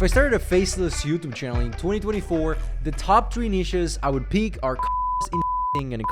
If I started a faceless YouTube channel in 2024, the top 3 niches I would pick are and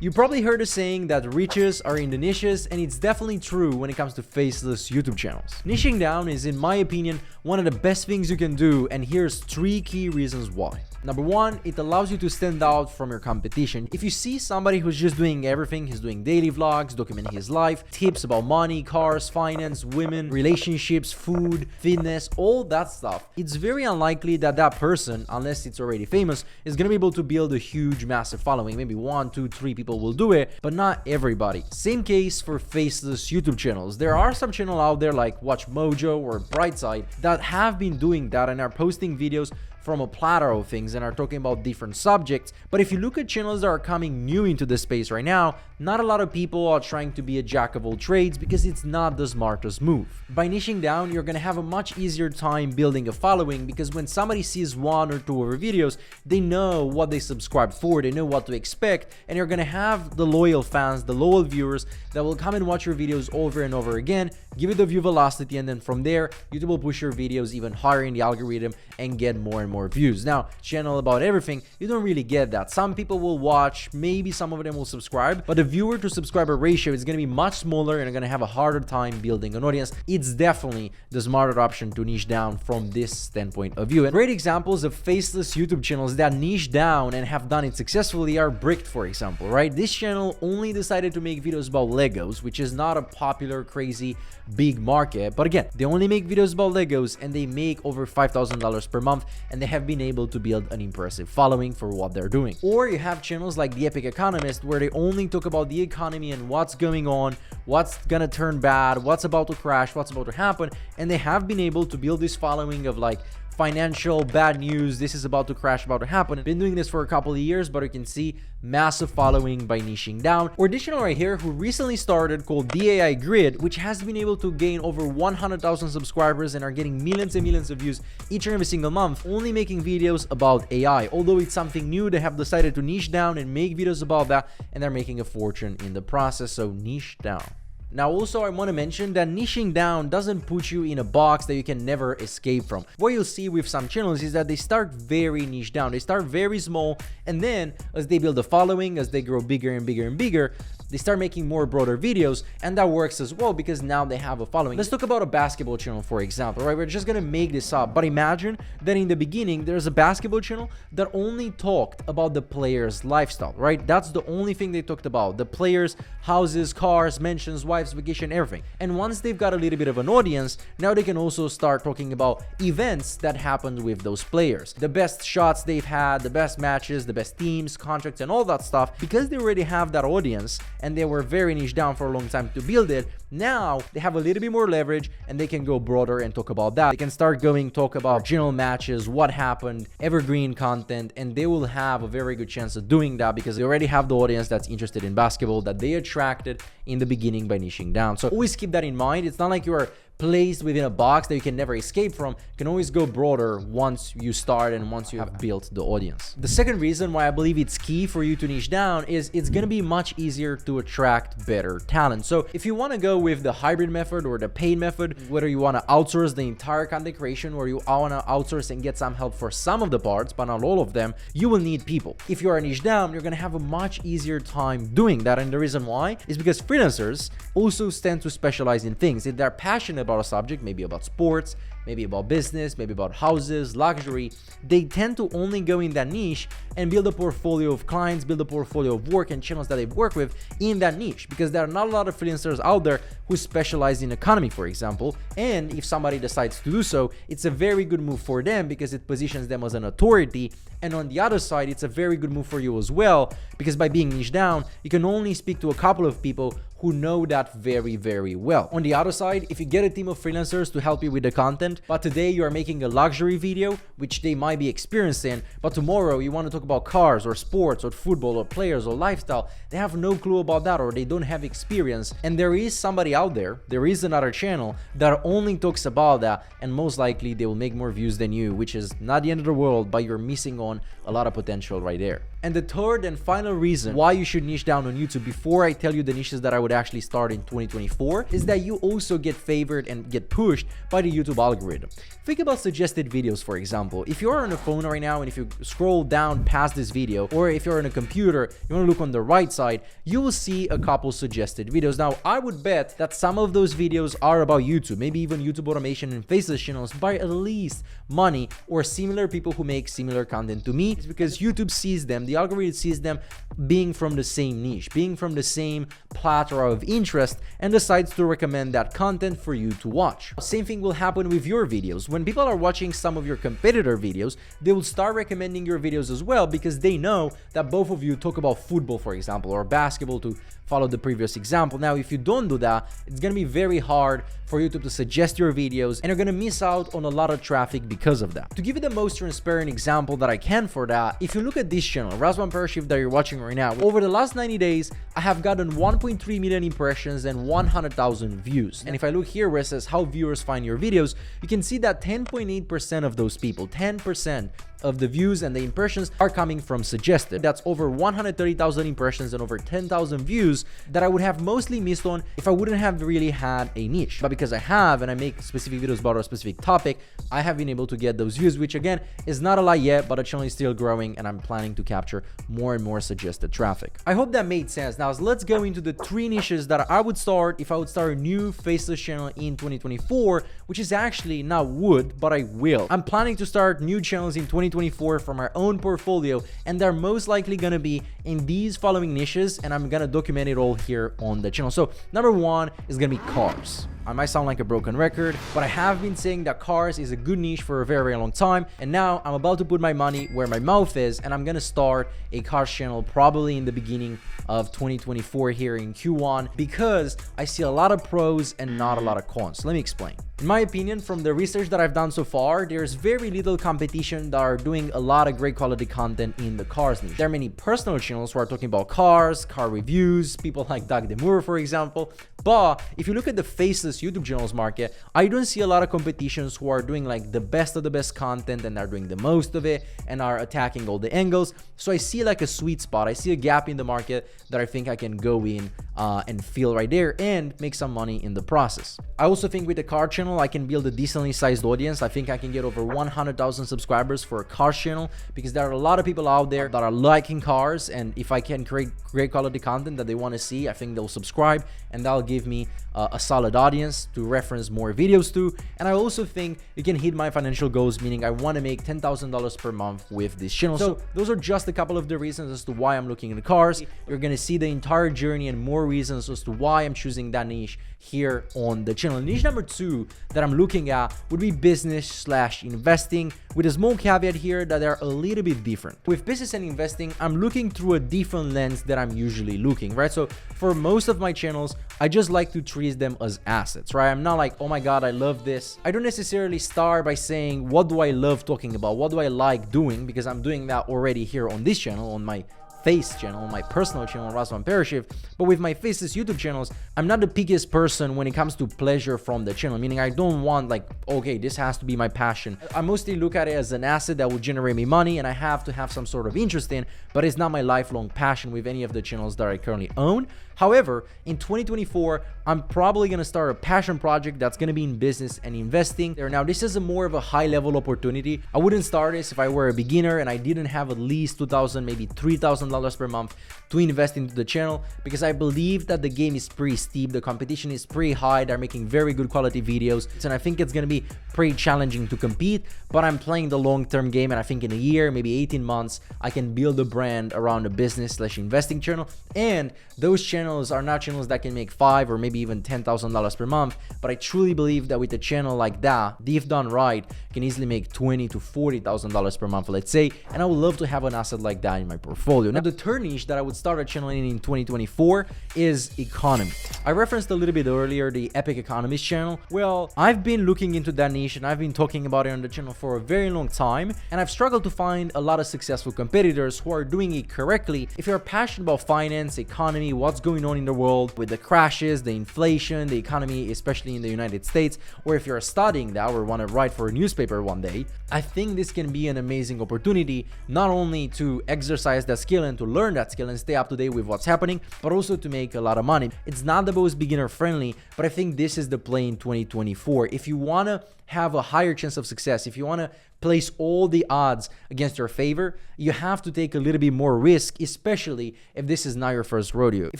you probably heard a saying that riches are in the niches, and it's definitely true when it comes to faceless YouTube channels. Niching down is, in my opinion, one of the best things you can do, and here's 3 key reasons why. Number 1, it allows you to stand out from your competition. If you see somebody who's just doing everything, he's doing daily vlogs, documenting his life, tips about money, cars, finance, women, relationships, food, fitness, all that stuff, it's very unlikely that that person, unless it's already famous, is gonna be able to build a huge, massive following. Maybe 1, 2, 3 people will do it, but not everybody. Same case for faceless YouTube channels. There are some channels out there like Watch Mojo or Brightside that have been doing that and are posting videos from a platter of things and are talking about different subjects. But if you look at channels that are coming new into the space right now, not a lot of people are trying to be a jack of all trades because it's not the smartest move. By niching down, you're gonna have a much easier time building a following, because when somebody sees 1 or 2 of your videos, they know what they subscribe for, they know what to expect, and you're gonna have the loyal fans, the loyal viewers that will come and watch your videos over and over again, give it the view velocity, and then from there, YouTube will push your videos even higher in the algorithm and get more and more views. Now, channel about everything, you don't really get that. Some people will watch, maybe some of them will subscribe, but the viewer to subscriber ratio is going to be much smaller and you're going to have a harder time building an audience. It's definitely the smarter option to niche down from this standpoint of view. And great examples of faceless YouTube channels that niche down and have done it successfully are Bricked, for example, right? This channel only decided to make videos about Legos, which is not a popular, crazy, big market, but again, they only make videos about Legos and they make over $5,000 per month, and they have been able to build an impressive following for what they're doing. Or you have channels like The Epic Economist, where they only talk about the economy and what's going on, what's gonna turn bad, what's about to crash, what's about to happen, and they have been able to build this following of like financial bad news, this is about to crash, about to happen. Been doing this for a couple of years, but you can see massive following by niching down. Or this channel right here, who recently started, called The AI Grid, which has been able to gain over 100,000 subscribers and are getting millions and millions of views each and every single month, only making videos about AI. Although it's something new, they have decided to niche down and make videos about that, and they're making a fortune in the process. So niche down. Now also, I want to mention that niching down doesn't put you in a box that you can never escape from. What you'll see with some channels is that they start very niche down, they start very small, and then as they build a following, as they grow bigger and bigger and bigger, they start making more broader videos, and that works as well because now they have a following. Let's talk about a basketball channel, for example, right? We're just gonna make this up, but imagine that in the beginning there's a basketball channel that only talked about the players' lifestyle, right? That's the only thing they talked about, the players' houses, cars, mansions, wives, vacation, everything. And once they've got a little bit of an audience, now they can also start talking about events that happened with those players, the best shots they've had, the best matches, the best teams, contracts, and all that stuff. Because they already have that audience and they were very niche down for a long time to build it, now they have a little bit more leverage and they can go broader and talk about that. They can start talk about general matches, what happened, evergreen content, and they will have a very good chance of doing that because they already have the audience that's interested in basketball that they attracted in the beginning by niching down. So always keep that in mind. It's not like you are placed within a box that you can never escape from. You can always go broader once you start and once you have built the audience. The second reason why I believe it's key for you to niche down is it's going to be much easier to attract better talent. So if you want to go with the hybrid method or the paid method, whether you want to outsource the entire content creation or you want to outsource and get some help for some of the parts but not all of them, you will need people. If you are niche down, you're going to have a much easier time doing that, and the reason why is because freelancers also tend to specialize in things. If they're passionate about a subject, maybe about sports, maybe about business, maybe about houses, luxury, they tend to only go in that niche and build a portfolio of clients, build a portfolio of work and channels that they've worked with in that niche, because there are not a lot of freelancers out there who specialize in economy, for example. And if somebody decides to do so, it's a very good move for them because it positions them as an authority. And on the other side, it's a very good move for you as well, because by being niche down, you can only speak to a couple of people who know that very, very well. On the other side, if you get a team of freelancers to help you with the content, but today you are making a luxury video, which they might be experienced in, but tomorrow you want to talk about cars or sports or football or players or lifestyle, they have no clue about that or they don't have experience. And there is somebody out there, there is another channel that only talks about that, and most likely they will make more views than you, which is not the end of the world, but you're missing on a lot of potential right there. And the third and final reason why you should niche down on YouTube, before I tell you the niches that I would actually start in 2024, is that you also get favored and get pushed by the YouTube algorithm. Think about suggested videos, for example. If you're on a phone right now and if you scroll down past this video, or if you're on a computer, you want to look on the right side, you will see a couple suggested videos. Now, I would bet that some of those videos are about YouTube, maybe even YouTube automation and Faceless channels, by at least money or similar people who make similar content to me. It's because YouTube sees them, the algorithm sees them being from the same niche, being from the same plethora of interest, and decides to recommend that content for you to watch. Same thing will happen with your videos. When people are watching some of your competitor videos, they will start recommending your videos as well, because they know that both of you talk about football, for example, or basketball, to follow the previous example. Now, if you don't do that, it's gonna be very hard for YouTube to suggest your videos, and you're gonna miss out on a lot of traffic because of that. To give you the most transparent example that I can for that, if you look at this channel, Razvan Paraschiv, that you're watching right now, over the last 90 days, I have gotten 1.3 million impressions and 100,000 views. And if I look here where it says how viewers find your videos, you can see that 10.8% of those people, 10% of the views and the impressions are coming from suggested. That's over 130,000 impressions and over 10,000 views that I would have mostly missed on if I wouldn't have really had a niche. But because I have, and I make specific videos about a specific topic, I have been able to get those views, which again is not a lot yet, but the channel is still growing and I'm planning to capture more and more suggested traffic. I hope that made sense. Now let's go into the 3 niches that I would start if I would start a new Faceless channel in 2024, which is actually not would, but I will. I'm planning to start new channels in 2024 from our own portfolio, and they're most likely gonna be in these following niches, and I'm gonna document it all here on the channel. So number 1 is gonna be cars. I might sound like a broken record, but I have been saying that cars is a good niche for a very, very long time, and now I'm about to put my money where my mouth is, and I'm gonna start a cars channel probably in the beginning of 2024 here in Q1, because I see a lot of pros and not a lot of cons. Let me explain. In my opinion, from the research that I've done so far, there's very little competition that are doing a lot of great quality content in the cars niche. There are many personal channels who are talking about cars, car reviews, people like Doug Demure, for example. But if you look at the Faceless YouTube channels market, I don't see a lot of competitions who are doing like the best of the best content and are doing the most of it and are attacking all the angles. So I see like a sweet spot. I see a gap in the market that I think I can go in and fill right there and make some money in the process. I also think with the car channel, I can build a decently sized audience. I think I can get over 100,000 subscribers for a car channel, because there are a lot of people out there that are liking cars, and if I can create great quality content that they want to see, I think they'll subscribe, and that'll give me a solid audience to reference more videos to. And I also think you can hit my financial goals, meaning I want to make $10,000 per month with this channel. So those are just a couple of the reasons as to why I'm looking into cars. You're going to see the entire journey and more reasons as to why I'm choosing that niche here on the channel. Niche number 2 that I'm looking at would be business/investing, with a small caveat here that they're a little bit different. With business and investing, I'm looking through a different lens that I'm usually looking, right? So for most of my channels, I just like to treat them as assets, right? I'm not like, oh my God, I love this. I don't necessarily start by saying, what do I love talking about? What do I like doing? Because I'm doing that already here on this channel, on my Face channel, my personal channel, Razvan Paraschiv. But with my Faceless YouTube channels, I'm not the biggest person when it comes to pleasure from the channel, meaning I don't want like, okay, this has to be my passion. I mostly look at it as an asset that will generate me money and I have to have some sort of interest in, but it's not my lifelong passion with any of the channels that I currently own. However, in 2024, I'm probably going to start a passion project that's going to be in business and investing. Now, this is a more of a high-level opportunity. I wouldn't start this if I were a beginner and I didn't have at least $2,000, maybe $3,000 per month to invest into the channel, because I believe that the game is pretty steep. The competition is pretty high. They're making very good quality videos, and I think it's going to be pretty challenging to compete, but I'm playing the long-term game, and I think in a year, maybe 18 months, I can build a brand around a business/investing channel. And those channels are not channels that can make $5,000 or maybe even $10,000 per month, but I truly believe that with a channel like that, if done right, can easily make $20,000 to $40,000 per month, let's say, and I would love to have an asset like that in my portfolio. Now, the third niche that I would start a channel in 2024 is economy. I referenced a little bit earlier the Epic Economist channel. Well, I've been looking into that niche and I've been talking about it on the channel for a very long time, and I've struggled to find a lot of successful competitors who are doing it correctly. If you're passionate about finance, economy, what's going on in the world with the crashes, the inflation, the economy, especially in the United States, or if you're studying that or want to write for a newspaper one day, I think this can be an amazing opportunity, not only to exercise that skill and to learn that skill and stay up to date with what's happening, but also to make a lot of money. It's not the most beginner friendly, but I think this is the play in 2024. If you want to have a higher chance of success, if you want to place all the odds against your favor, you have to take a little bit more risk, especially if this is not your first rodeo. If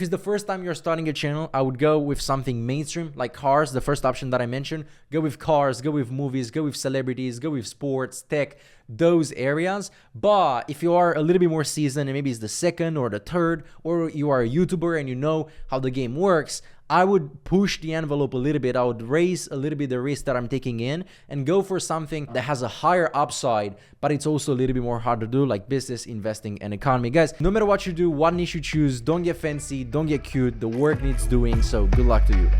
it's the first time you're starting a channel, I would go with something mainstream like cars, the first option that I mentioned. Go with cars, go with movies, go with celebrities, go with sports, tech, those areas. But if you are a little bit more seasoned and maybe it's the second or the third, or you are a YouTuber and you know how the game works, I would push the envelope a little bit. I would raise a little bit the risk that I'm taking in and go for something that has a higher upside, but it's also a little bit more hard to do, like business, investing, and economy. Guys, no matter what you do, what niche you choose, don't get fancy, don't get cute. The work needs doing. So good luck to you.